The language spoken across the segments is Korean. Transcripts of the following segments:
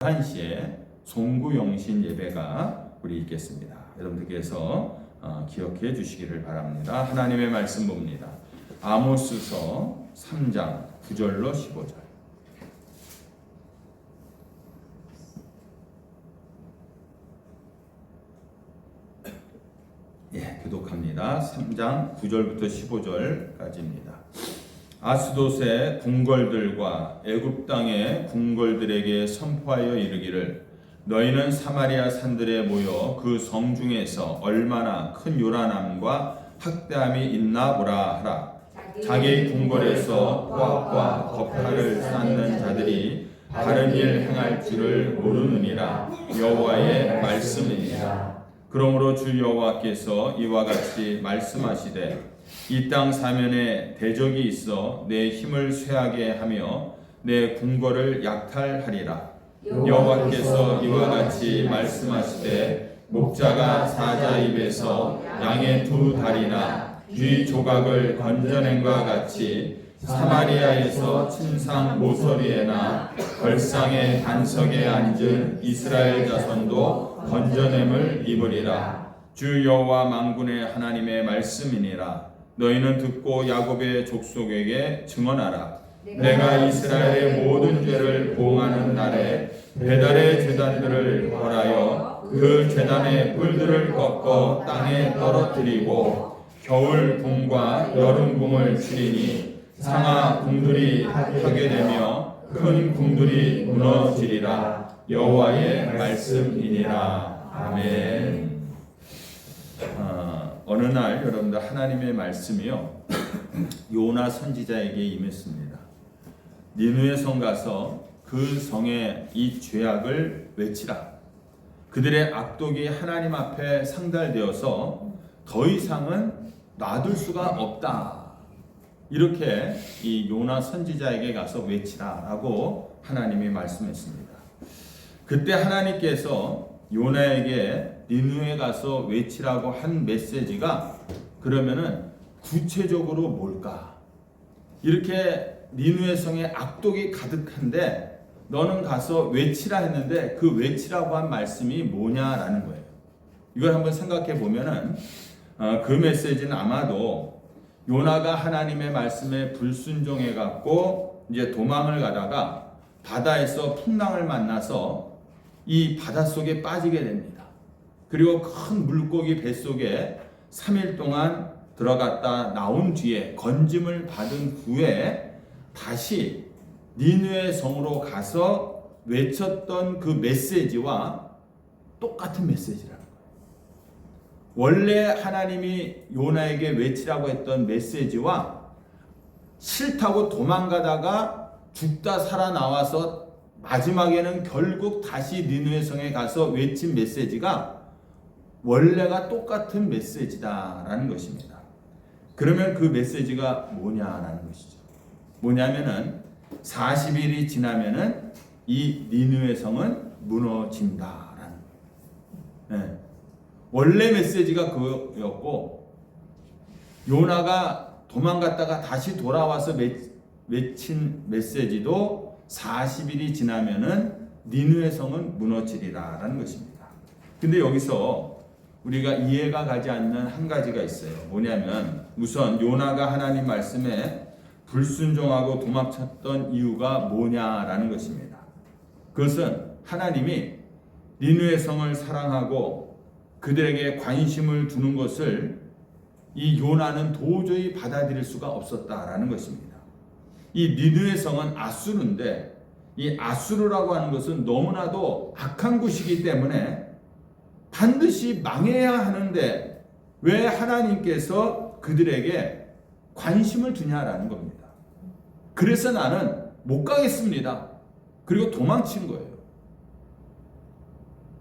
11시에 송구영신 예배가 우리 있겠습니다. 여러분들께서 기억해 주시기를 바랍니다. 하나님의 말씀 봅니다. 아모스서 3장 9절로 15절. 교독합니다. 3장 9절부터 15절까지입니다. 아스돗의 궁궐들과 애굽 땅의 궁궐들에게 선포하여 이르기를 너희는 사마리아 산들에 모여 그 성중에서 얼마나 큰 요란함과 학대함이 있나 보라 하라. 자기 궁궐에서 포악과 겁탈을 쌓는 자들이 바른 일 행할 줄을 모르느니라. 여호와의 말씀이니라. 그러므로 주 여호와께서 이와 같이 말씀하시되 이 땅 사면에 대적이 있어 내 힘을 쇠하게 하며 내 궁궐을 약탈하리라. 여호와께서 이와 같이 말씀하시되 목자가 사자 입에서 양의 두 다리나 귀 조각을 건져낸과 같이 사마리아에서 침상 모서리에나 걸상의 반석에 앉은 이스라엘 자손도 건져냄을 입으리라. 주 여호와 만군의 하나님의 말씀이니라. 너희는 듣고 야곱의 족속에게 증언하라. 내가 이스라엘의 모든 죄를 보응하는 날에 배달의 제단들을 벌하여 그 제단의 뿔들을 꺾어 땅에 떨어뜨리고 겨울 붕과 여름 붕을 치리니 상하 궁들이 타게 되며 큰 궁들이 무너지리라. 여호와의 말씀이니라. 아멘. 어느 날 여러분들 하나님의 말씀이요 요나 선지자에게 임했습니다. 니느웨 성 가서 그 성의 이 죄악을 외치라. 그들의 악독이 하나님 앞에 상달되어서 더 이상은 놔둘 수가 없다. 이렇게 이 요나 선지자에게 가서 외치라라고 하나님이 말씀했습니다. 그때 하나님께서 요나에게 니느웨 가서 외치라고 한 메시지가 그러면은 구체적으로 뭘까? 이렇게 니느웨 성에 악독이 가득한데 너는 가서 외치라 했는데 그 외치라고 한 말씀이 뭐냐라는 거예요. 이걸 한번 생각해 보면은 그 메시지는 아마도 요나가 하나님의 말씀에 불순종해 갖고 이제 도망을 가다가 바다에서 풍랑을 만나서 이 바닷속에 빠지게 됩니다. 그리고 큰 물고기 뱃속에 3일 동안 들어갔다 나온 뒤에 건짐을 받은 후에 다시 니느웨 성으로 가서 외쳤던 그 메시지와 똑같은 메시지라는 거예요. 원래 하나님이 요나에게 외치라고 했던 메시지와 싫다고 도망가다가 죽다 살아나와서 마지막에는 결국 다시 니느웨 성에 가서 외친 메시지가 원래가 똑같은 메시지다라는 것입니다. 그러면 그 메시지가 뭐냐라는 것이죠. 뭐냐면은 40일이 지나면은 이 니느웨 성은 무너진다라는 거예요. 네. 원래 메시지가 그거였고 요나가 도망갔다가 다시 돌아와서 외친 메시지도 40일이 지나면은 니느웨 성은 무너지리라라는 것입니다. 근데 여기서 우리가 이해가 가지 않는 한 가지가 있어요. 뭐냐면 우선 요나가 하나님 말씀에 불순종하고 도망쳤던 이유가 뭐냐라는 것입니다. 그것은 하나님이 니느웨 성을 사랑하고 그들에게 관심을 두는 것을 이 요나는 도저히 받아들일 수가 없었다라는 것입니다. 이 니느웨 성은 아수르인데 이 아수르라고 하는 것은 너무나도 악한 곳이기 때문에 반드시 망해야 하는데 왜 하나님께서 그들에게 관심을 두냐라는 겁니다. 그래서 나는 못 가겠습니다. 그리고 도망친 거예요.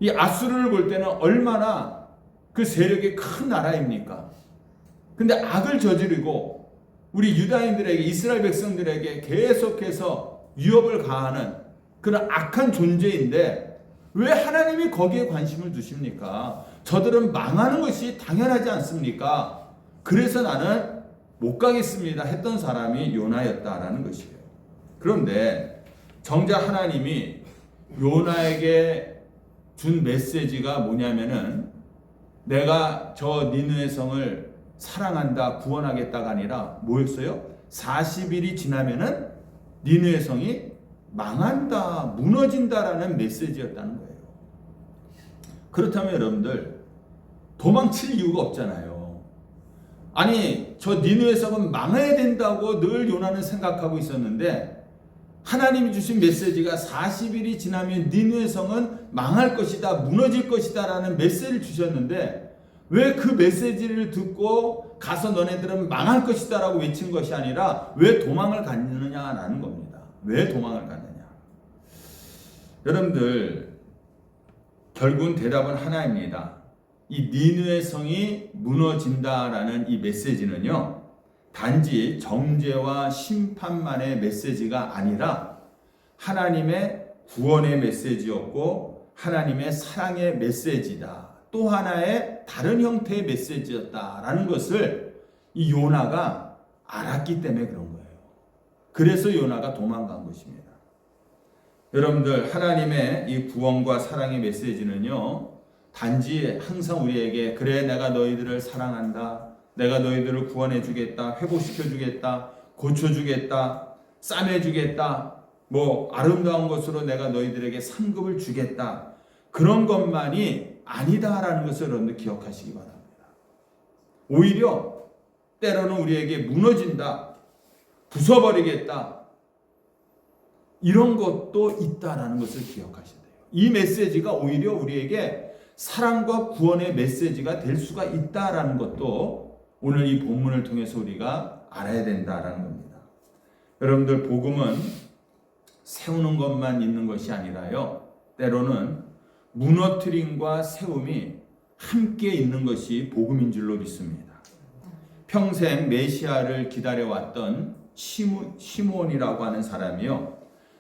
이 아수르를 볼 때는 얼마나 그 세력이 큰 나라입니까? 근데 악을 저지르고 우리 유다인들에게 이스라엘 백성들에게 계속해서 위협을 가하는 그런 악한 존재인데 왜 하나님이 거기에 관심을 두십니까? 저들은 망하는 것이 당연하지 않습니까? 그래서 나는 못 가겠습니다 했던 사람이 요나였다라는 것이에요. 그런데 정작 하나님이 요나에게 준 메시지가 뭐냐면은 내가 저 니느웨 성을 사랑한다, 구원하겠다가 아니라 뭐였어요? 40일이 지나면은 니느웨 성이 망한다, 무너진다라는 메시지였다는 거예요. 그렇다면 여러분들 도망칠 이유가 없잖아요. 아니 저 니느웨 성은 망해야 된다고 늘 요나는 생각하고 있었는데 하나님이 주신 메시지가 40일이 지나면 니느웨 성은 망할 것이다, 무너질 것이다 라는 메시지를 주셨는데 왜 그 메시지를 듣고 가서 너네들은 망할 것이다 라고 외친 것이 아니라 왜 도망을 갔느냐라는 겁니다. 왜 도망을 갔느냐. 여러분들 결국은 대답은 하나입니다. 이 니느웨 성이 무너진다라는 이 메시지는요, 단지 정죄와 심판만의 메시지가 아니라 하나님의 구원의 메시지였고 하나님의 사랑의 메시지다. 또 하나의 다른 형태의 메시지였다라는 것을 이 요나가 알았기 때문에 그런 거예요. 그래서 요나가 도망간 것입니다. 여러분들 하나님의 이 구원과 사랑의 메시지는요, 단지 항상 우리에게 그래 내가 너희들을 사랑한다, 내가 너희들을 구원해 주겠다, 회복시켜 주겠다, 고쳐 주겠다, 싸매 주겠다, 뭐 아름다운 것으로 내가 너희들에게 상급을 주겠다, 그런 것만이 아니다라는 것을 여러분들 기억하시기 바랍니다. 오히려 때로는 우리에게 무너진다, 부숴버리겠다, 이런 것도 있다라는 것을 기억하셔야 돼요. 이 메시지가 오히려 우리에게 사랑과 구원의 메시지가 될 수가 있다라는 것도 오늘 이 본문을 통해서 우리가 알아야 된다라는 겁니다. 여러분들 복음은 세우는 것만 있는 것이 아니라요, 때로는 무너뜨림과 세움이 함께 있는 것이 복음인 줄로 믿습니다. 평생 메시아를 기다려왔던 시므온이라고 하는 사람이요,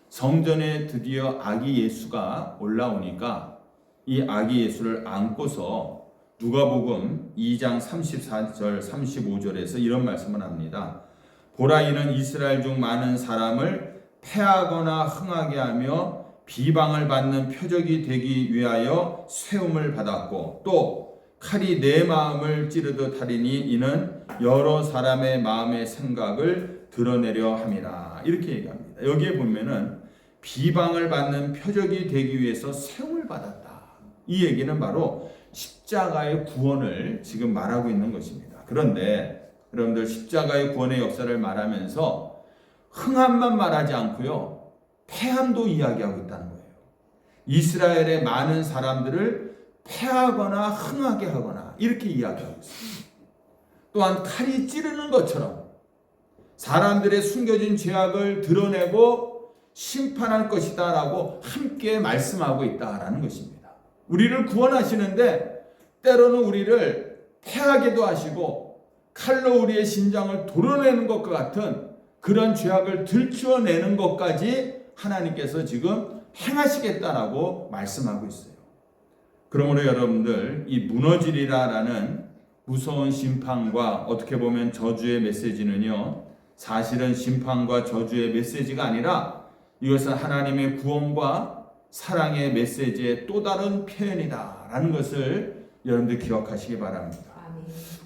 성전에 드디어 아기 예수가 올라오니까 이 아기 예수를 안고서 누가복음 2장 34절 35절에서 이런 말씀을 합니다. 보라, 이는 이스라엘 중 많은 사람을 패하거나 흥하게 하며 비방을 받는 표적이 되기 위하여 세움을 받았고 또 칼이 내 마음을 찌르듯 하리니 이는 여러 사람의 마음의 생각을 드러내려 함이라. 이렇게 얘기합니다. 여기에 보면은 비방을 받는 표적이 되기 위해서 세움을 받았다. 이 얘기는 바로 십자가의 구원을 지금 말하고 있는 것입니다. 그런데 여러분들 십자가의 구원의 역사를 말하면서 흥함만 말하지 않고요, 패함도 이야기하고 있다는 거예요. 이스라엘의 많은 사람들을 패하거나 흥하게 하거나 이렇게 이야기하고 있습니다. 또한 칼이 찌르는 것처럼 사람들의 숨겨진 죄악을 드러내고 심판할 것이다 라고 함께 말씀하고 있다라는 것입니다. 우리를 구원하시는데 때로는 우리를 패하게도 하시고 칼로 우리의 심장을 도려내는 것과 같은 그런 죄악을 들추어내는 것까지 하나님께서 지금 행하시겠다라고 말씀하고 있어요. 그러므로 여러분들 이 무너지리라라는 무서운 심판과 어떻게 보면 저주의 메시지는요, 사실은 심판과 저주의 메시지가 아니라 이것은 하나님의 구원과 사랑의 메시지의 또 다른 표현이다라는 것을 여러분들 기억하시기 바랍니다.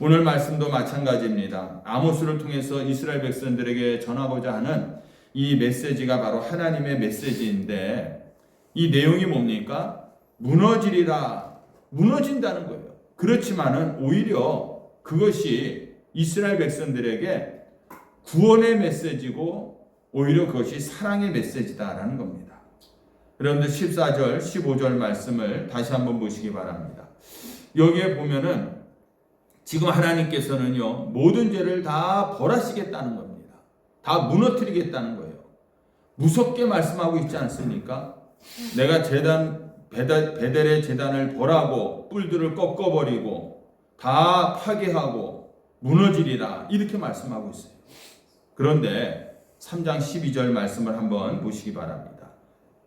오늘 말씀도 마찬가지입니다. 아모스를 통해서 이스라엘 백성들에게 전하고자 하는 이 메시지가 바로 하나님의 메시지인데 이 내용이 뭡니까? 무너지리라, 무너진다는 거예요. 그렇지만은 오히려 그것이 이스라엘 백성들에게 구원의 메시지고 오히려 그것이 사랑의 메시지다라는 겁니다. 여러분들 14절, 15절 말씀을 다시 한번 보시기 바랍니다. 여기에 보면은 지금 하나님께서는요, 모든 죄를 다 벌하시겠다는 겁니다. 다 무너뜨리겠다는 거예요. 무섭게 말씀하고 있지 않습니까? 내가 베델의 제단을 벌하고 뿔들을 꺾어버리고 다 파괴하고 무너지리라, 이렇게 말씀하고 있어요. 그런데 3장 12절 말씀을 한번 보시기 바랍니다.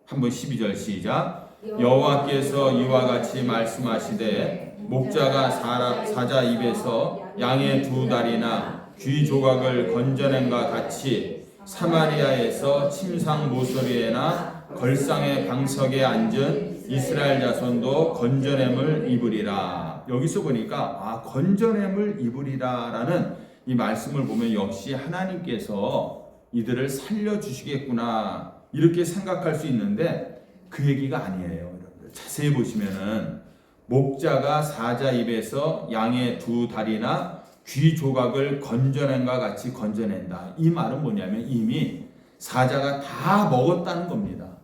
한번 12절 시작. 여호와께서 이와 같이 말씀하시되 목자가 사자 입에서 양의 두 다리나 귀 조각을 건져낸과 같이 사마리아에서 침상 모서리에나 걸상의 방석에 앉은 이스라엘 자손도 건전함을 입으리라. 여기서 보니까 건전함을 입으리라라는 이 말씀을 보면 역시 하나님께서 이들을 살려주시겠구나 이렇게 생각할 수 있는데 그 얘기가 아니에요. 여러분들 자세히 보시면은 목자가 사자 입에서 양의 두 다리나 귀 조각을 건져낸과 같이 건져낸다. 이 말은 뭐냐면 이미 사자가 다 먹었다는 겁니다.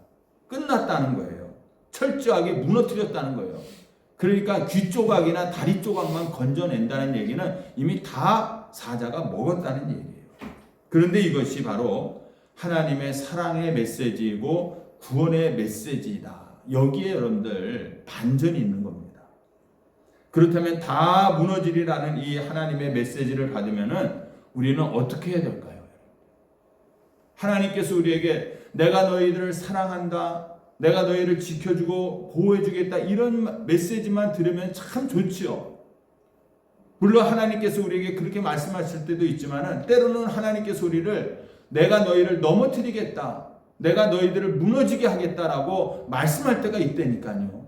끝났다는 거예요. 철저하게 무너뜨렸다는 거예요. 그러니까 귀 조각이나 다리 조각만 건져낸다는 얘기는 이미 다 사자가 먹었다는 얘기예요. 그런데 이것이 바로 하나님의 사랑의 메시지이고 구원의 메시지이다. 여기에 여러분들 반전이 있는 겁니다. 그렇다면 다 무너지리라는 이 하나님의 메시지를 받으면은 우리는 어떻게 해야 될까요? 하나님께서 우리에게 내가 너희들을 사랑한다, 내가 너희를 지켜주고 보호해주겠다 이런 메시지만 들으면 참 좋지요. 물론 하나님께서 우리에게 그렇게 말씀하실 때도 있지만은 때로는 하나님께서 우리를 내가 너희를 넘어뜨리겠다, 내가 너희들을 무너지게 하겠다라고 말씀할 때가 있다니까요.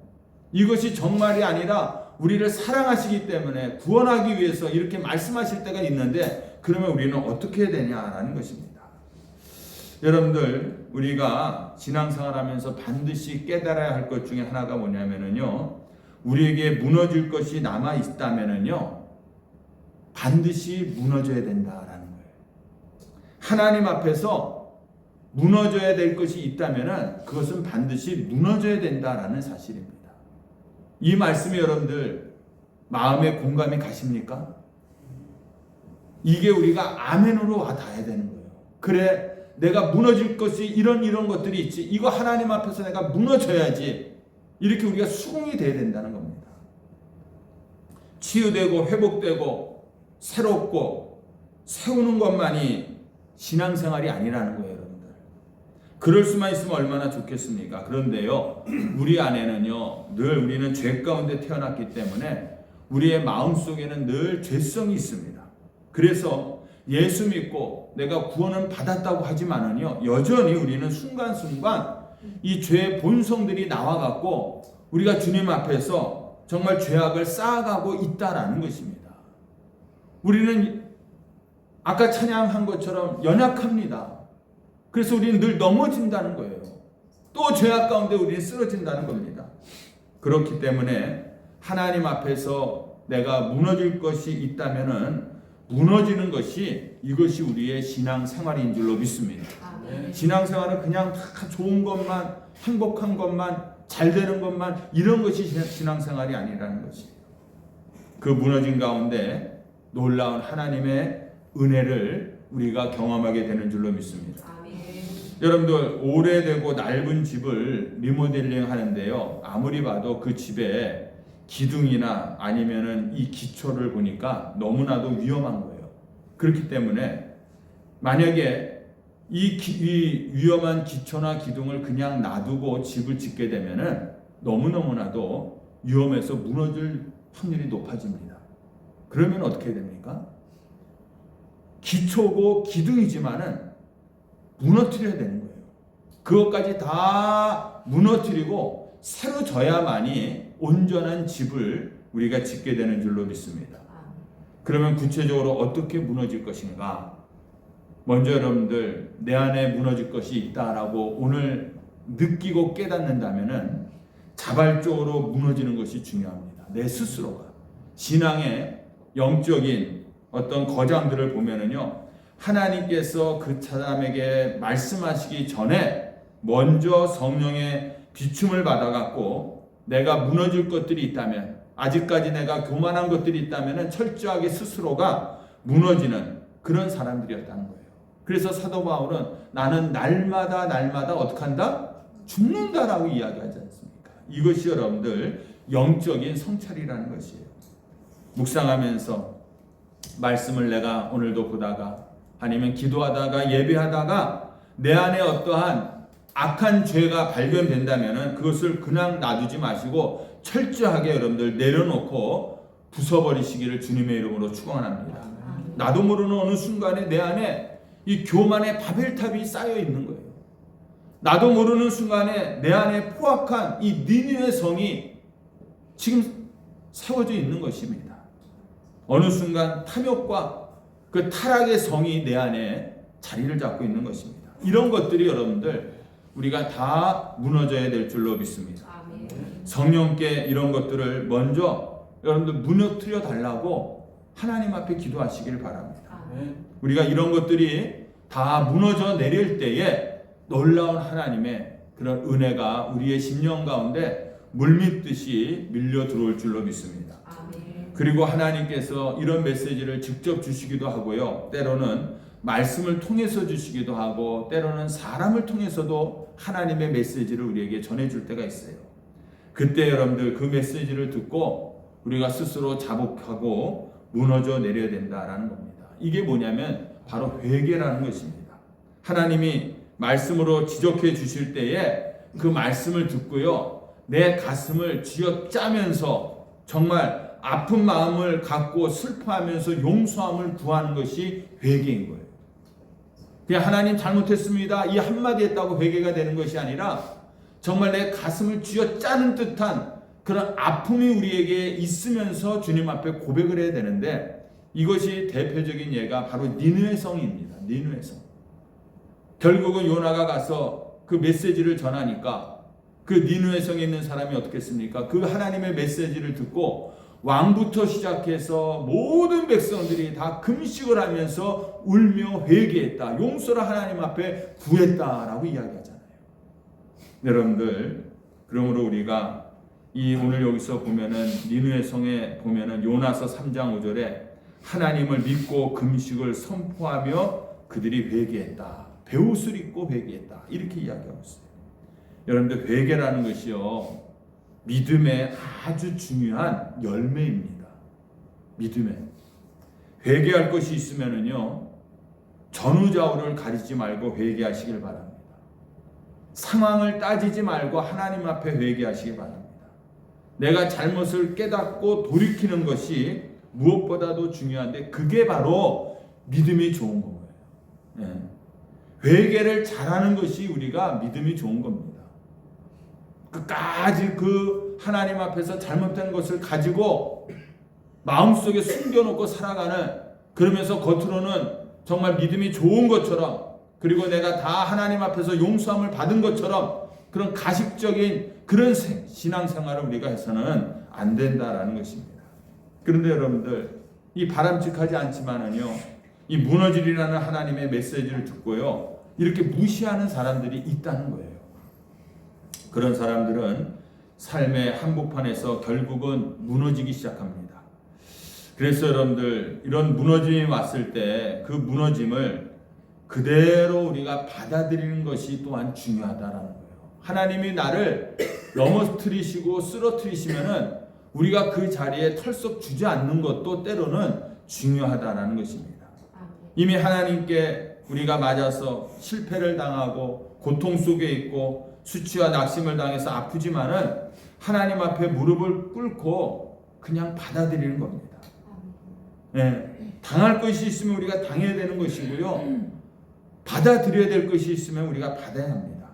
이것이 정말이 아니라 우리를 사랑하시기 때문에 구원하기 위해서 이렇게 말씀하실 때가 있는데 그러면 우리는 어떻게 해야 되냐라는 것입니다. 여러분들 우리가 신앙생활하면서 반드시 깨달아야 할 것 중에 하나가 뭐냐면은요, 우리에게 무너질 것이 남아 있다면은요 반드시 무너져야 된다라는 거예요. 하나님 앞에서 무너져야 될 것이 있다면은 그것은 반드시 무너져야 된다라는 사실입니다. 이 말씀이 여러분들 마음에 공감이 가십니까? 이게 우리가 아멘으로 와 닿아야 되는 거예요. 그래, 내가 무너질 것이 이런 것들이 있지. 이거 하나님 앞에서 내가 무너져야지. 이렇게 우리가 수긍이 돼야 된다는 겁니다. 치유되고 회복되고 새롭고 세우는 것만이 신앙생활이 아니라는 거예요, 여러분들. 그럴 수만 있으면 얼마나 좋겠습니까? 그런데요, 우리 안에는요, 늘 우리는 죄 가운데 태어났기 때문에 우리의 마음속에는 늘 죄성이 있습니다. 그래서 예수 믿고 내가 구원은 받았다고 하지만은요, 여전히 우리는 순간순간 이 죄의 본성들이 나와갖고 우리가 주님 앞에서 정말 죄악을 쌓아가고 있다라는 것입니다. 우리는 아까 찬양한 것처럼 연약합니다. 그래서 우리는 늘 넘어진다는 거예요. 또 죄악 가운데 우리는 쓰러진다는 겁니다. 그렇기 때문에 하나님 앞에서 내가 무너질 것이 있다면은 무너지는 것이 이것이 우리의 신앙생활인 줄로 믿습니다. 신앙생활은 그냥 다 좋은 것만, 행복한 것만, 잘 되는 것만 이런 것이 신앙생활이 아니라는 것이에요. 그 무너진 가운데 놀라운 하나님의 은혜를 우리가 경험하게 되는 줄로 믿습니다. 여러분들 오래되고 낡은 집을 리모델링 하는데요, 아무리 봐도 그 집에 기둥이나 아니면은 이 기초를 보니까 너무나도 위험한 거예요. 그렇기 때문에 만약에 이 위험한 기초나 기둥을 그냥 놔두고 집을 짓게 되면은 너무너무나도 위험해서 무너질 확률이 높아집니다. 그러면 어떻게 됩니까? 기초고 기둥이지만은 무너뜨려야 되는 거예요. 그것까지 다 무너뜨리고 새로 져야만이 온전한 집을 우리가 짓게 되는 줄로 믿습니다. 그러면 구체적으로 어떻게 무너질 것인가? 먼저 여러분들 내 안에 무너질 것이 있다라고 오늘 느끼고 깨닫는다면은 자발적으로 무너지는 것이 중요합니다. 내 스스로가 신앙의 영적인 어떤 거장들을 보면은요, 하나님께서 그 사람에게 말씀하시기 전에 먼저 성령의 비춤을 받아갖고 내가 무너질 것들이 있다면, 아직까지 내가 교만한 것들이 있다면 철저하게 스스로가 무너지는 그런 사람들이었다는 거예요. 그래서 사도 바울은 나는 날마다 어떻게 한다? 죽는다라고 이야기하지 않습니까? 이것이 여러분들 영적인 성찰이라는 것이에요. 묵상하면서 말씀을 내가 오늘도 보다가 아니면 기도하다가 예배하다가 내 안에 어떠한 악한 죄가 발견된다면 그것을 그냥 놔두지 마시고 철저하게 여러분들 내려놓고 부숴버리시기를 주님의 이름으로 축원합니다. 나도 모르는 어느 순간에 내 안에 이 교만의 바벨탑이 쌓여 있는 거예요. 나도 모르는 순간에 내 안에 포악한 이 니느웨 성이 지금 세워져 있는 것입니다. 어느 순간 탐욕과 그 타락의 성이 내 안에 자리를 잡고 있는 것입니다. 이런 것들이 여러분들 우리가 다 무너져야 될 줄로 믿습니다. 성령께 이런 것들을 먼저 여러분들 무너뜨려 달라고 하나님 앞에 기도하시길 바랍니다. 우리가 이런 것들이 다 무너져 내릴 때에 놀라운 하나님의 그런 은혜가 우리의 심령 가운데 물밀듯이 밀려 들어올 줄로 믿습니다. 그리고 하나님께서 이런 메시지를 직접 주시기도 하고요. 때로는 말씀을 통해서 주시기도 하고 때로는 사람을 통해서도 하나님의 메시지를 우리에게 전해줄 때가 있어요. 그때 여러분들 그 메시지를 듣고 우리가 스스로 자복하고 무너져 내려야 된다라는 겁니다. 이게 뭐냐면 바로 회개라는 것입니다. 하나님이 말씀으로 지적해 주실 때에 그 말씀을 듣고요, 내 가슴을 쥐어짜면서 정말 아픈 마음을 갖고 슬퍼하면서 용서함을 구하는 것이 회개인 거예요. 그냥 하나님 잘못했습니다 이 한마디 했다고 회개가 되는 것이 아니라 정말 내 가슴을 쥐어짜는 듯한 그런 아픔이 우리에게 있으면서 주님 앞에 고백을 해야 되는데, 이것이 대표적인 예가 바로 니느웨 성입니다. 니느웨 성. 결국은 요나가 가서 그 메시지를 전하니까 그 니느웨 성에 있는 사람이 어떻겠습니까? 그 하나님의 메시지를 듣고 왕부터 시작해서 모든 백성들이 다 금식을 하면서 울며 회개했다. 용서를 하나님 앞에 구했다라고 이야기하잖아요. 여러분들, 그러므로 우리가 이 오늘 여기서 보면은 니느웨 성에 보면은 요나서 3장 5절에 하나님을 믿고 금식을 선포하며 그들이 회개했다. 베옷을 입고 회개했다. 이렇게 이야기하고 있어요. 여러분들, 회개라는 것이요, 믿음의 아주 중요한 열매입니다. 믿음에 회개할 것이 있으면은요, 전후좌우를 가리지 말고 회개하시길 바랍니다. 상황을 따지지 말고 하나님 앞에 회개하시기 바랍니다. 내가 잘못을 깨닫고 돌이키는 것이 무엇보다도 중요한데 그게 바로 믿음이 좋은 거예요. 네. 회개를 잘하는 것이 우리가 믿음이 좋은 겁니다. 끝까지 그 하나님 앞에서 잘못된 것을 가지고 마음속에 숨겨놓고 살아가는, 그러면서 겉으로는 정말 믿음이 좋은 것처럼, 그리고 내가 다 하나님 앞에서 용서함을 받은 것처럼 그런 가식적인 그런 신앙생활을 우리가 해서는 안 된다라는 것입니다. 그런데 여러분들, 이 바람직하지 않지만은요, 이 무너지리라는 하나님의 메시지를 듣고요, 이렇게 무시하는 사람들이 있다는 거예요. 그런 사람들은 삶의 한복판에서 결국은 무너지기 시작합니다. 그래서 여러분들, 이런 무너짐이 왔을 때 그 무너짐을 그대로 우리가 받아들이는 것이 또한 중요하다라는 거예요. 하나님이 나를 넘어뜨리시고 쓰러뜨리시면은 우리가 그 자리에 털썩 주지 않는 것도 때로는 중요하다라는 것입니다. 이미 하나님께 우리가 맞아서 실패를 당하고 고통 속에 있고 수치와 낙심을 당해서 아프지만은 하나님 앞에 무릎을 꿇고 그냥 받아들이는 겁니다. 네. 당할 것이 있으면 우리가 당해야 되는 것이고요, 받아들여야 될 것이 있으면 우리가 받아야 합니다.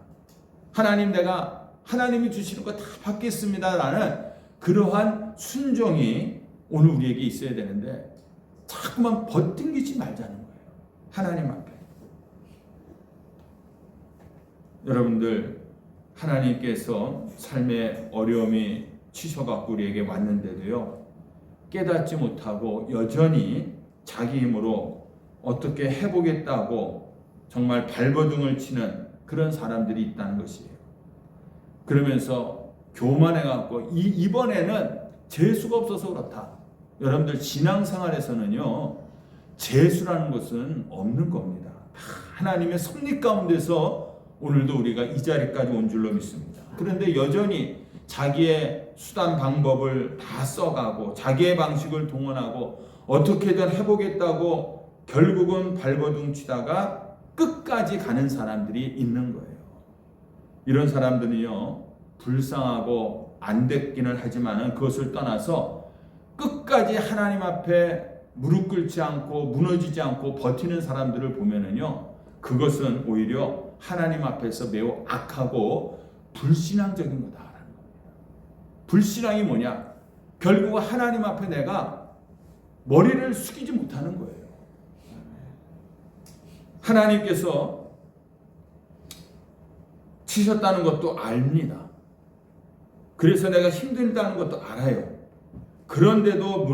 하나님, 내가 하나님이 주시는 거 다 받겠습니다라는 그러한 순종이 오늘 우리에게 있어야 되는데 자꾸만 버팅기지 말자는 거예요. 하나님 앞에. 여러분들, 하나님께서 삶의 어려움이 치셔갖고 우리에게 왔는데도요, 깨닫지 못하고 여전히 자기 힘으로 어떻게 해보겠다고 정말 발버둥을 치는 그런 사람들이 있다는 것이에요. 그러면서 교만해갖고 이번에는 재수가 없어서 그렇다. 여러분들, 신앙생활에서는요, 재수라는 것은 없는 겁니다. 하나님의 섭리 가운데서 오늘도 우리가 이 자리까지 온 줄로 믿습니다. 그런데 여전히 자기의 수단 방법을 다 써가고 자기의 방식을 동원하고 어떻게든 해보겠다고 결국은 발버둥 치다가 끝까지 가는 사람들이 있는 거예요. 이런 사람들은요, 불쌍하고 안 됐기는 하지만은 그것을 떠나서 끝까지 하나님 앞에 무릎 꿇지 않고 무너지지 않고 버티는 사람들을 보면은요, 그것은 오히려 하나님 앞에서 매우 악하고 불신앙적인 거다라는 겁니다. 불신앙이 뭐냐? 결국 하나님 앞에 내가 머리를 숙이지 못하는 거예요. 하나님께서 치셨다는 것도 압니다. 그래서 내가 힘들다는 것도 알아요. 그런데도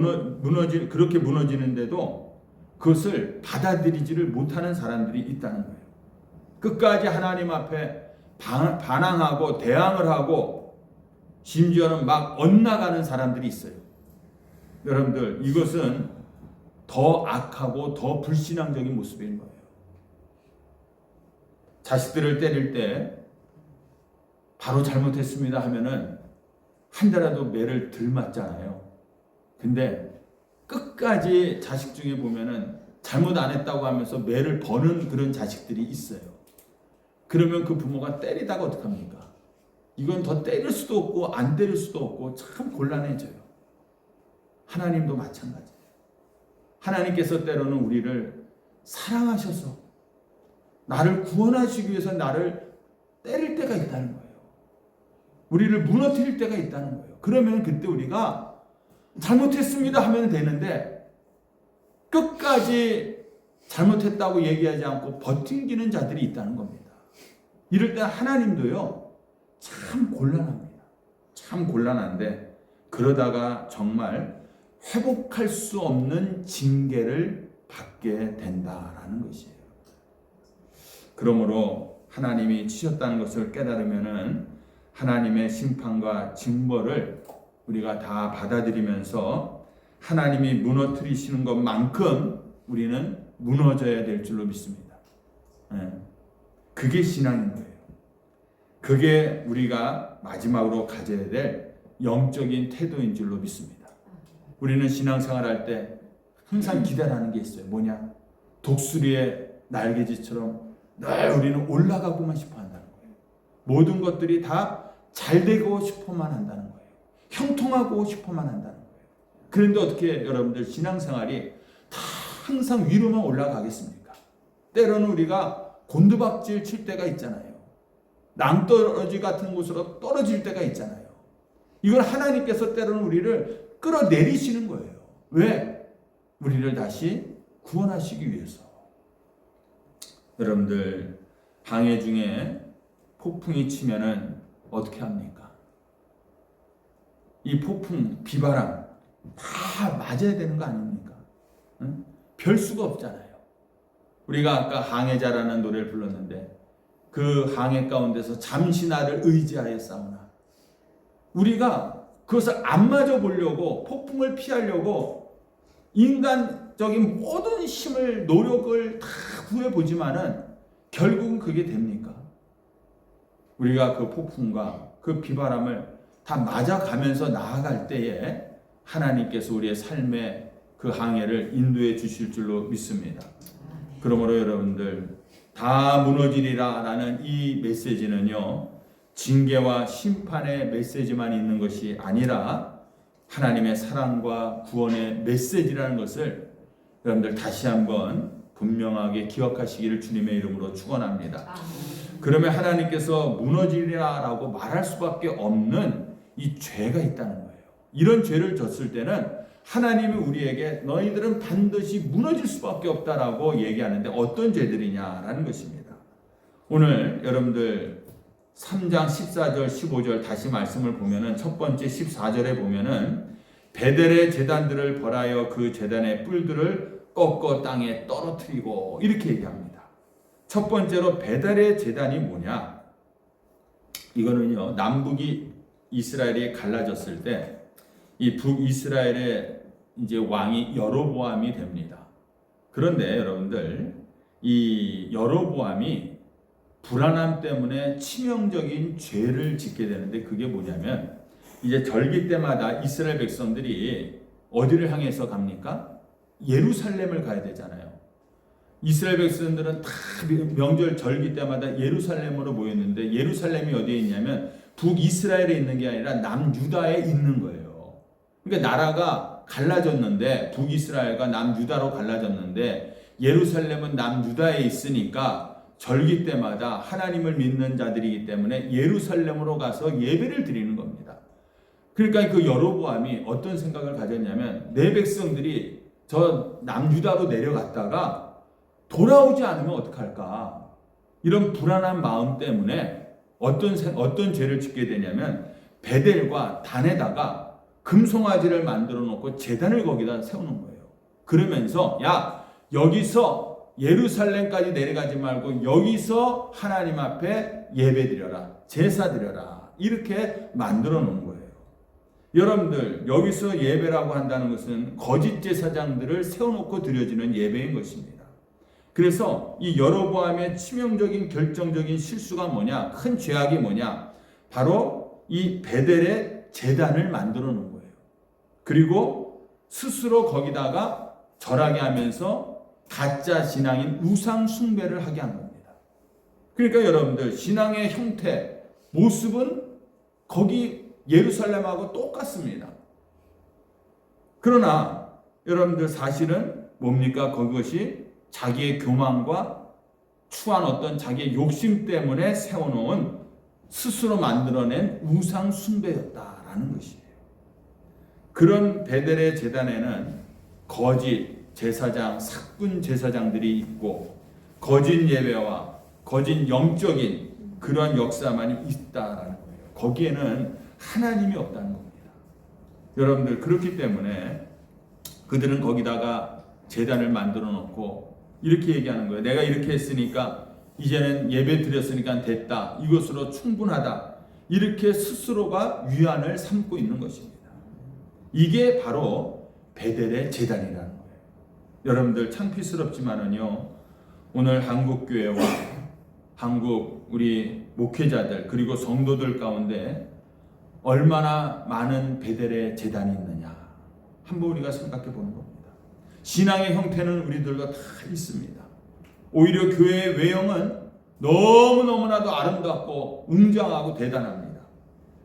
그렇게 무너지는데도 그것을 받아들이지를 못하는 사람들이 있다는 거예요. 끝까지 하나님 앞에 반항하고 대항을 하고 심지어는 막 엇나가는 사람들이 있어요. 여러분들, 이것은 더 악하고 더 불신앙적인 모습인 거예요. 자식들을 때릴 때 바로 잘못했습니다 하면은 한 대라도 매를 덜 맞잖아요. 근데 끝까지 자식 중에 보면은 잘못 안 했다고 하면서 매를 버는 그런 자식들이 있어요. 그러면 그 부모가 때리다가 어떡합니까? 이건 더 때릴 수도 없고 안 때릴 수도 없고 참 곤란해져요. 하나님도 마찬가지예요. 하나님께서 때로는 우리를 사랑하셔서 나를 구원하시기 위해서 나를 때릴 때가 있다는 거예요. 우리를 무너뜨릴 때가 있다는 거예요. 그러면 그때 우리가 잘못했습니다 하면 되는데 끝까지 잘못했다고 얘기하지 않고 버팅기는 자들이 있다는 겁니다. 이럴 때 하나님도요, 참 곤란합니다. 참 곤란한데 그러다가 정말 회복할 수 없는 징계를 받게 된다라는 것이에요. 그러므로 하나님이 치셨다는 것을 깨달으면은 하나님의 심판과 징벌을 우리가 다 받아들이면서 하나님이 무너뜨리시는 것만큼 우리는 무너져야 될 줄로 믿습니다. 그게 신앙인 거예요. 그게 우리가 마지막으로 가져야 될 영적인 태도인 줄로 믿습니다. 우리는 신앙생활할 때 항상 기대하는 게 있어요. 뭐냐? 독수리의 날개짓처럼 늘 우리는 올라가고만 싶어 한다는 거예요. 모든 것들이 다 잘 되고 싶어만 한다는 거예요. 형통하고 싶어만 한다는 거예요. 그런데 어떻게 여러분들 신앙생활이 다 항상 위로만 올라가겠습니까? 때로는 우리가 곤두박질 칠 때가 있잖아요. 낭떠러지 같은 곳으로 떨어질 때가 있잖아요. 이건 하나님께서 때로는 우리를 끌어내리시는 거예요. 왜? 우리를 다시 구원하시기 위해서. 여러분들, 방해 중에 폭풍이 치면은 어떻게 합니까? 이 폭풍, 비바람 다 맞아야 되는 거 아닙니까? 응? 별 수가 없잖아요. 우리가 아까 항해자라는 노래를 불렀는데 그 항해 가운데서 잠시 나를 의지하여 싸우나. 우리가 그것을 안 맞아 보려고, 폭풍을 피하려고 인간적인 모든 힘을, 노력을 다 구해보지만은 결국은 그게 됩니까? 우리가 그 폭풍과 그 비바람을 다 맞아가면서 나아갈 때에 하나님께서 우리의 삶의 그 항해를 인도해 주실 줄로 믿습니다. 그러므로 여러분들, 다 무너지리라 라는 이 메시지는요, 징계와 심판의 메시지만 있는 것이 아니라 하나님의 사랑과 구원의 메시지라는 것을 여러분들 다시 한번 분명하게 기억하시기를 주님의 이름으로 축원합니다. 그러면 하나님께서 무너지리라 라고 말할 수밖에 없는 이 죄가 있다는 거예요. 이런 죄를 졌을 때는 하나님이 우리에게 너희들은 반드시 무너질 수밖에 없다라고 얘기하는데 어떤 죄들이냐라는 것입니다. 오늘 여러분들 3장 14절 15절 다시 말씀을 보면은 첫 번째 14절에 보면은 베델의 제단들을 벌하여 그 제단의 뿔들을 꺾어 땅에 떨어뜨리고 이렇게 얘기합니다. 첫 번째로 베델의 제단이 뭐냐? 이거는요, 남북이 이스라엘이 갈라졌을 때 이 북이스라엘의 이제 왕이 여로보암이 됩니다. 그런데 여러분들, 이 여로보암이 불안함 때문에 치명적인 죄를 짓게 되는데 그게 뭐냐면 이제 절기 때마다 이스라엘 백성들이 어디를 향해서 갑니까? 예루살렘을 가야 되잖아요. 이스라엘 백성들은 다 명절 절기 때마다 예루살렘으로 모였는데 예루살렘이 어디에 있냐면 북이스라엘에 있는 게 아니라 남유다에 있는 거예요. 그러니까 나라가 갈라졌는데 북이스라엘과 남유다로 갈라졌는데 예루살렘은 남유다에 있으니까 절기 때마다 하나님을 믿는 자들이기 때문에 예루살렘으로 가서 예배를 드리는 겁니다. 그러니까 그 여로보암이 어떤 생각을 가졌냐면 내 백성들이 저 남유다로 내려갔다가 돌아오지 않으면 어떡할까? 이런 불안한 마음 때문에 어떤 죄를 짓게 되냐면 베델과 단에다가 금송아지를 만들어 놓고 제단을 거기다 세우는 거예요. 그러면서 야, 여기서 예루살렘까지 내려가지 말고 여기서 하나님 앞에 예배드려라, 제사드려라, 이렇게 만들어 놓은 거예요. 여러분들, 여기서 예배라고 한다는 것은 거짓 제사장들을 세워놓고 드려지는 예배인 것입니다. 그래서 이 여로보암의 치명적인 결정적인 실수가 뭐냐, 큰 죄악이 뭐냐, 바로 이 베델의 제단을 만들어 놓은 거예요. 그리고 스스로 거기다가 절하게 하면서 가짜 신앙인 우상 숭배를 하게 한 겁니다. 그러니까 여러분들, 신앙의 형태, 모습은 거기 예루살렘하고 똑같습니다. 그러나 여러분들, 사실은 뭡니까? 그것이 자기의 교만과 추한 어떤 자기의 욕심 때문에 세워놓은, 스스로 만들어낸 우상 숭배였다라는 것이에요. 그런 베델의 제단에는 거짓 제사장, 삭군 제사장들이 있고 거짓 예배와 거짓 영적인 그런 역사만이 있다라는 거예요. 거기에는 하나님이 없다는 겁니다. 여러분들, 그렇기 때문에 그들은 거기다가 제단을 만들어 놓고 이렇게 얘기하는 거예요. 내가 이렇게 했으니까 이제는 예배 드렸으니까 됐다, 이것으로 충분하다, 이렇게 스스로가 위안을 삼고 있는 것입니다. 이게 바로 베델의 제단이라는 거예요. 여러분들, 창피스럽지만은요, 오늘 한국 교회와 한국 우리 목회자들 그리고 성도들 가운데 얼마나 많은 베델의 제단이 있느냐, 한번 우리가 생각해 보는 겁니다. 신앙의 형태는 우리들과 다 있습니다. 오히려 교회의 외형은 너무너무나도 아름답고 웅장하고 대단합니다.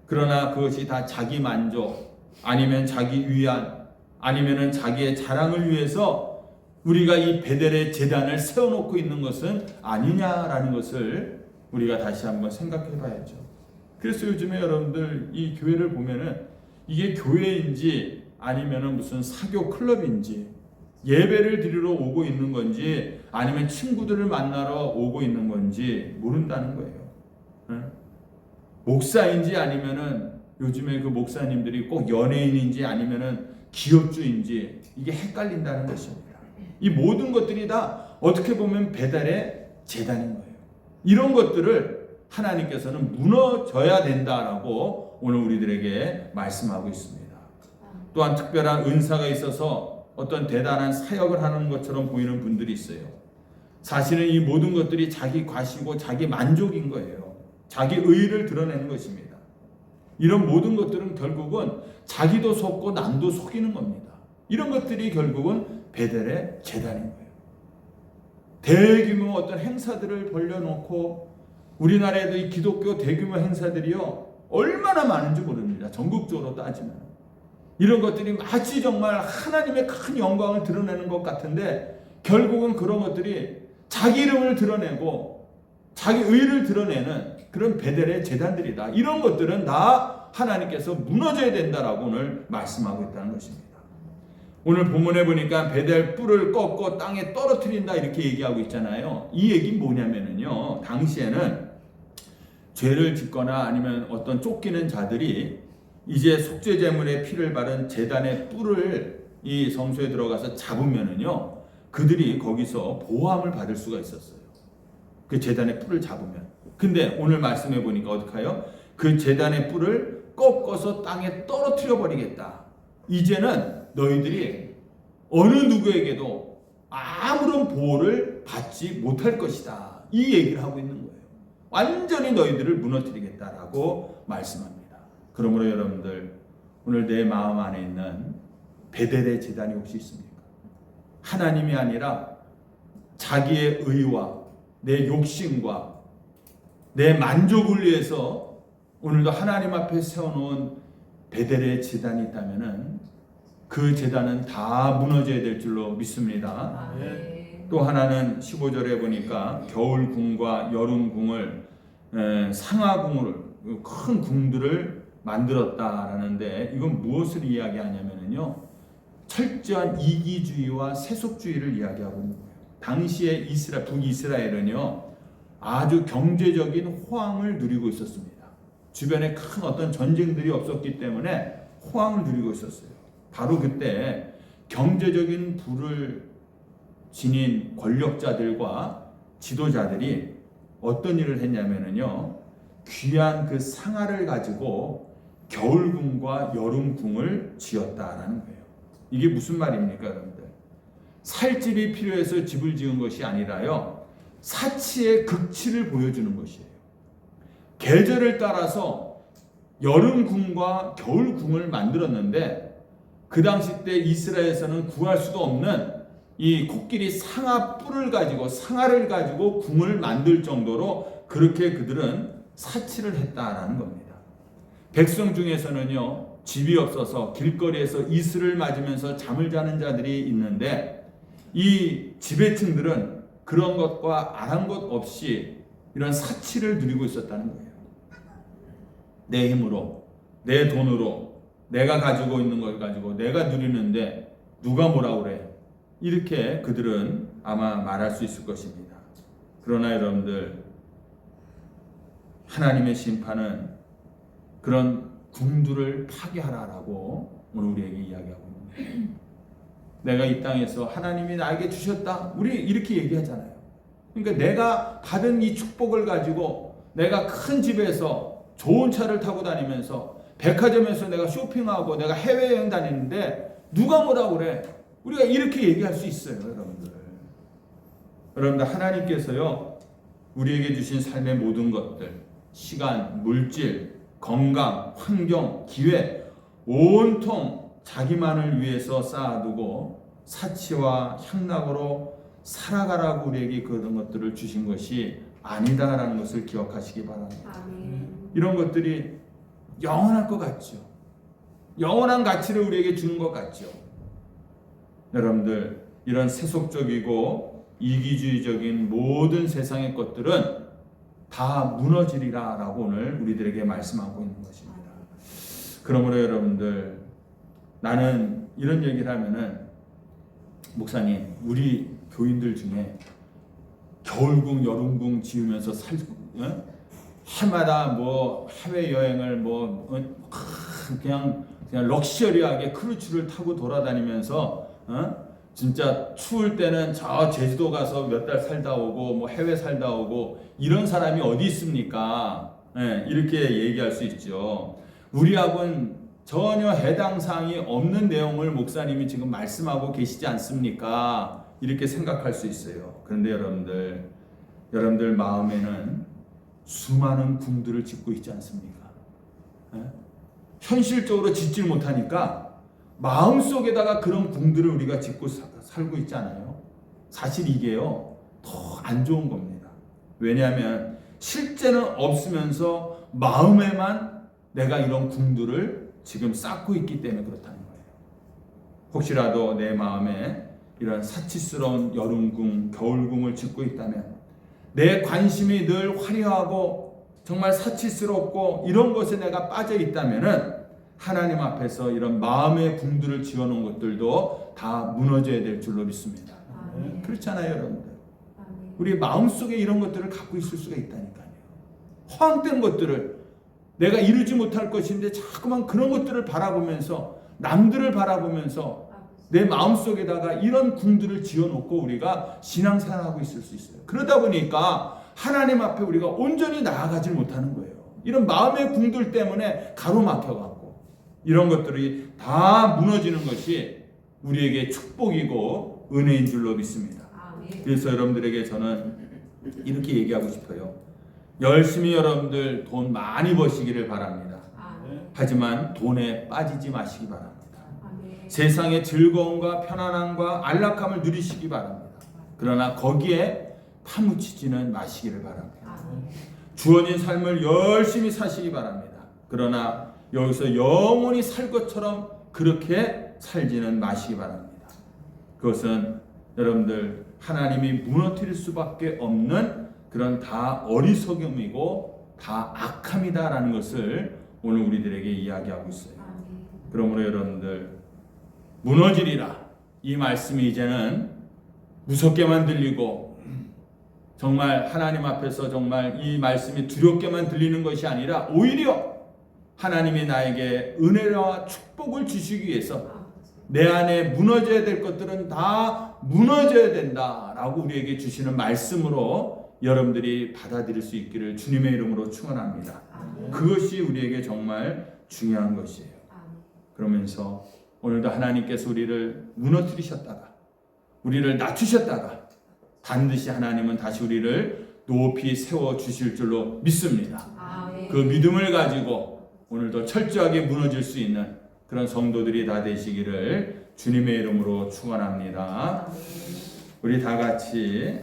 그러나 그것이 다 자기 만족, 아니면 자기 위안, 아니면 자기의 자랑을 위해서 우리가 이 베델의 제단을 세워놓고 있는 것은 아니냐라는 것을 우리가 다시 한번 생각해 봐야죠. 그래서 요즘에 여러분들, 이 교회를 보면은 이게 교회인지 아니면은 무슨 사교 클럽인지, 예배를 드리러 오고 있는 건지 아니면 친구들을 만나러 오고 있는 건지 모른다는 거예요. 목사인지 아니면은 요즘에 그 목사님들이 꼭 연예인인지 아니면은 기업주인지, 이게 헷갈린다는 것입니다. 이 모든 것들이 다 어떻게 보면 베델의 제단인 거예요. 이런 것들을 하나님께서는 무너져야 된다라고 오늘 우리들에게 말씀하고 있습니다. 또한 특별한 은사가 있어서 어떤 대단한 사역을 하는 것처럼 보이는 분들이 있어요. 사실은 이 모든 것들이 자기 과시고 자기 만족인 거예요. 자기 의의를 드러내는 것입니다. 이런 모든 것들은 결국은 자기도 속고 남도 속이는 겁니다. 이런 것들이 결국은 베델의 제단인 거예요. 대규모 어떤 행사들을 벌려놓고, 우리나라에도 이 기독교 대규모 행사들이요, 얼마나 많은지 모릅니다. 전국적으로 따지면. 이런 것들이 마치 정말 하나님의 큰 영광을 드러내는 것 같은데, 결국은 그런 것들이 자기 이름을 드러내고 자기 의를 드러내는 그런 베델의 제단들이다. 이런 것들은 다 하나님께서 무너져야 된다라고 오늘 말씀하고 있다는 것입니다. 오늘 본문에 보니까 베델 뿔을 꺾고 땅에 떨어뜨린다, 이렇게 얘기하고 있잖아요. 이 얘기는 뭐냐면요, 당시에는 죄를 짓거나 아니면 어떤 쫓기는 자들이 이제 속죄제물의 피를 바른 제단의 뿔을 이 성소에 들어가서 잡으면은요, 그들이 거기서 보호함을 받을 수가 있었어요. 그 제단의 뿔을 잡으면. 근데 오늘 말씀해 보니까 어떡해요? 그 제단의 뿔을 꺾어서 땅에 떨어뜨려 버리겠다. 이제는 너희들이 어느 누구에게도 아무런 보호를 받지 못할 것이다, 이 얘기를 하고 있는 거예요. 완전히 너희들을 무너뜨리겠다라고 말씀합니다. 그러므로 여러분들, 오늘 내 마음 안에 있는 베델의 제단이 혹시 있습니까? 하나님이 아니라 자기의 의와 내 욕심과 내 만족을 위해서 오늘도 하나님 앞에 세워놓은 베델의 제단이 있다면은 그 제단은 다 무너져야 될 줄로 믿습니다. 또 하나는 15절에 보니까 겨울궁과 여름궁을 상하궁을 큰 궁들을 만들었다라는데 이건 무엇을 이야기하냐면요. 철저한 이기주의와 세속주의를 이야기하고 있는 거예요. 당시에 북이스라엘은요. 아주 경제적인 호황을 누리고 있었습니다. 주변에 큰 어떤 전쟁들이 없었기 때문에 호황을 누리고 있었어요. 바로 그때 경제적인 부를 지닌 권력자들과 지도자들이 어떤 일을 했냐면요. 귀한 그 상아를 가지고 겨울궁과 여름궁을 지었다라는 거예요. 이게 무슨 말입니까, 여러분들? 살 집이 필요해서 집을 지은 것이 아니라요. 사치의 극치를 보여주는 것이에요. 계절을 따라서 여름궁과 겨울궁을 만들었는데 그 당시 때 이스라엘에서는 구할 수도 없는 이 코끼리 상아 뿔을 가지고 상아를 가지고 궁을 만들 정도로 그렇게 그들은 사치를 했다라는 겁니다. 백성 중에서는요. 집이 없어서 길거리에서 이슬을 맞으면서 잠을 자는 자들이 있는데 이 지배층들은 그런 것과 아랑곳 없이 이런 사치를 누리고 있었다는 거예요. 내 힘으로, 내 돈으로, 내가 가지고 있는 걸 가지고 내가 누리는데 누가 뭐라 그래? 이렇게 그들은 아마 말할 수 있을 것입니다. 그러나 여러분들, 하나님의 심판은 그런 궁들을 파괴하라라고 오늘 우리에게 이야기하고 있습니다. 내가 이 땅에서 하나님이 나에게 주셨다. 우리 이렇게 얘기하잖아요. 그러니까 내가 받은 이 축복을 가지고 내가 큰 집에서 좋은 차를 타고 다니면서 백화점에서 내가 쇼핑하고 내가 해외여행 다니는데 누가 뭐라고 그래? 우리가 이렇게 얘기할 수 있어요, 여러분들. 여러분들, 하나님께서요, 우리에게 주신 삶의 모든 것들, 시간, 물질, 건강, 환경, 기회, 온통 자기만을 위해서 쌓아두고 사치와 향락으로 살아가라고 우리에게 그런 것들을 주신 것이 아니다라는 것을 기억하시기 바랍니다. 이런 것들이 영원할 것 같죠. 영원한 가치를 우리에게 주는 것 같죠. 여러분들, 이런 세속적이고 이기주의적인 모든 세상의 것들은 다 무너지리라 라고 오늘 우리들에게 말씀하고 있는 것입니다. 그러므로 여러분들, 나는 이런 얘기를 하면은, 목사님, 우리 교인들 중에 겨울궁, 여름궁 지으면서 해마다 뭐 해외여행을 그냥 럭셔리하게 크루즈를 타고 돌아다니면서 진짜 추울 때는 저 제주도 가서 몇 달 살다 오고 뭐 해외 살다 오고 이런 사람이 어디 있습니까? 이렇게 얘기할 수 있죠. 우리하고는 전혀 해당 사항이 없는 내용을 목사님이 지금 말씀하고 계시지 않습니까? 이렇게 생각할 수 있어요. 그런데 여러분들 마음에는 수많은 궁들을 짓고 있지 않습니까? 현실적으로 짓질 못하니까 마음속에다가 그런 궁들을 우리가 짓고 살고 있지 않아요? 사실 이게요, 더 안 좋은 겁니다. 왜냐하면 실제는 없으면서 마음에만 내가 이런 궁들을 지금 쌓고 있기 때문에 그렇다는 거예요. 혹시라도 내 마음에 이런 사치스러운 여름궁, 겨울궁을 짓고 있다면, 내 관심이 늘 화려하고 정말 사치스럽고 이런 것에 내가 빠져 있다면은 하나님 앞에서 이런 마음의 궁들을 지어놓은 것들도 다 무너져야 될 줄로 믿습니다. 아멘. 그렇잖아요, 여러분들. 아멘. 우리 마음속에 이런 것들을 갖고 있을 수가 있다니까요. 허황된 것들을 내가 이루지 못할 것인데 자꾸만 그런 것들을 바라보면서, 남들을 바라보면서 내 마음속에다가 이런 궁들을 지어놓고 우리가 신앙생활하고 있을 수 있어요. 그러다 보니까 하나님 앞에 우리가 온전히 나아가질 못하는 거예요. 이런 마음의 궁들 때문에 가로막혀가고 이런 것들이 다 무너지는 것이 우리에게 축복이고 은혜인 줄로 믿습니다. 아멘. 그래서 여러분들에게 저는 이렇게 얘기하고 싶어요. 열심히 여러분들 돈 많이 버시기를 바랍니다. 아멘. 하지만 돈에 빠지지 마시기 바랍니다. 아멘. 세상의 즐거움과 편안함과 안락함을 누리시기 바랍니다. 그러나 거기에 파묻히지는 마시기를 바랍니다. 아멘. 주어진 삶을 열심히 사시기 바랍니다. 그러나 여기서 영원히 살 것처럼 그렇게 살지는 마시기 바랍니다. 그것은 여러분들 하나님이 무너뜨릴 수밖에 없는 그런 다 어리석음이고 다 악함이다라는 것을 오늘 우리들에게 이야기하고 있어요. 그러므로 여러분들 무너지리라 이 말씀이 이제는 무섭게만 들리고 정말 하나님 앞에서 정말 이 말씀이 두렵게만 들리는 것이 아니라 오히려 하나님이 나에게 은혜와 축복을 주시기 위해서 내 안에 무너져야 될 것들은 다 무너져야 된다라고 우리에게 주시는 말씀으로 여러분들이 받아들일 수 있기를 주님의 이름으로 축원합니다. 그것이 우리에게 정말 중요한 것이에요. 그러면서 오늘도 하나님께서 우리를 무너뜨리셨다가 우리를 낮추셨다가 반드시 하나님은 다시 우리를 높이 세워주실 줄로 믿습니다. 그 믿음을 가지고 오늘도 철저하게 무너질 수 있는 그런 성도들이 다 되시기를 주님의 이름으로 축원합니다. 우리 다 같이